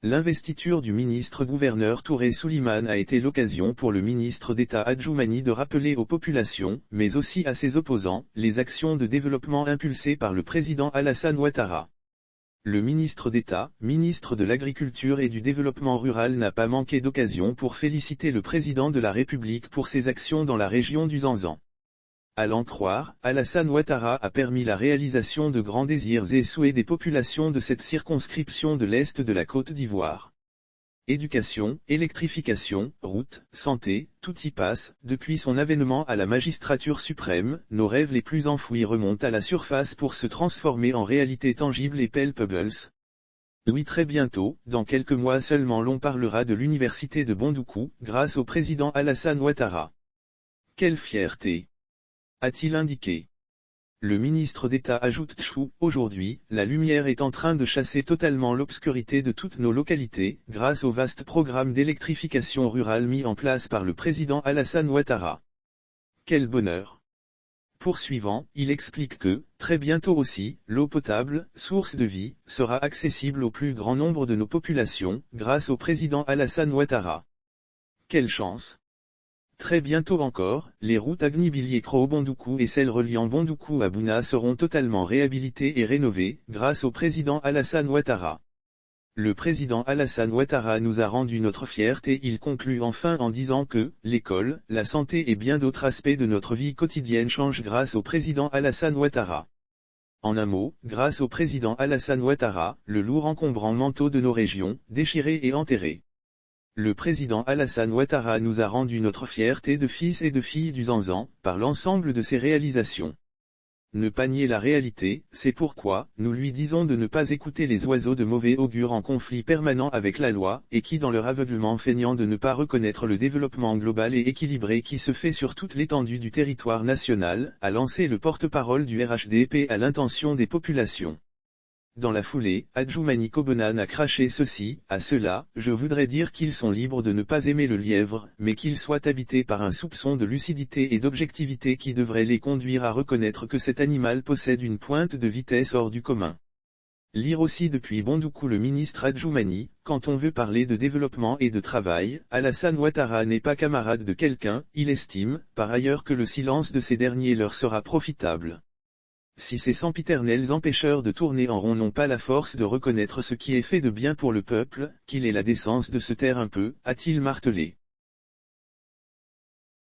L'investiture du ministre-gouverneur Touré Souleymane a été l'occasion pour le ministre d'État Adjoumani de rappeler aux populations, mais aussi à ses opposants, les actions de développement impulsées par le président Alassane Ouattara. Le ministre d'État, ministre de l'Agriculture et du Développement rural n'a pas manqué d'occasion pour féliciter le président de la République pour ses actions dans la région du Zanzan. À l'en croire, Alassane Ouattara a permis la réalisation de grands désirs et souhaits des populations de cette circonscription de l'Est de la Côte d'Ivoire. Éducation, électrification, routes, santé, tout y passe. Depuis son avènement à la magistrature suprême, nos rêves les plus enfouis remontent à la surface pour se transformer en réalité tangible et palpables. Oui, très bientôt, dans quelques mois seulement, l'on parlera de l'université de Bondoukou, grâce au président Alassane Ouattara. Quelle fierté! A-t-il indiqué. Le ministre d'État ajoute Tchou, aujourd'hui, la lumière est en train de chasser totalement l'obscurité de toutes nos localités, grâce au vaste programme d'électrification rurale mis en place par le président Alassane Ouattara. Quel bonheur! Poursuivant, il explique que, très bientôt aussi, l'eau potable, source de vie, sera accessible au plus grand nombre de nos populations, grâce au président Alassane Ouattara. Quelle chance! Très bientôt encore, les routes Agnibilier-Kro-Bondoukou et celles reliant Bondoukou à Bouna seront totalement réhabilitées et rénovées, grâce au président Alassane Ouattara. Le président Alassane Ouattara nous a rendu notre fierté. Il conclut enfin en disant que, l'école, la santé et bien d'autres aspects de notre vie quotidienne changent grâce au président Alassane Ouattara. En un mot, grâce au président Alassane Ouattara, le lourd encombrant manteau de nos régions, déchiré et enterré. Le président Alassane Ouattara nous a rendu notre fierté de fils et de filles du Zanzan, par l'ensemble de ses réalisations. Ne pas nier la réalité, c'est pourquoi, nous lui disons de ne pas écouter les oiseaux de mauvais augure en conflit permanent avec la loi, et qui dans leur aveuglement feignant de ne pas reconnaître le développement global et équilibré qui se fait sur toute l'étendue du territoire national, a lancé le porte-parole du RHDP à l'intention des populations. Dans la foulée, Adjoumani Kobonan a craché ceci: à cela, je voudrais dire qu'ils sont libres de ne pas aimer le lièvre, mais qu'ils soient habités par un soupçon de lucidité et d'objectivité qui devrait les conduire à reconnaître que cet animal possède une pointe de vitesse hors du commun. Lire aussi depuis Bondoukou le ministre Adjoumani: quand on veut parler de développement et de travail, Alassane Ouattara n'est pas camarade de quelqu'un, il estime, par ailleurs que le silence de ces derniers leur sera profitable. Si ces sempiternels empêcheurs de tourner en rond n'ont pas la force de reconnaître ce qui est fait de bien pour le peuple, qu'il ait la décence de se taire un peu, a-t-il martelé.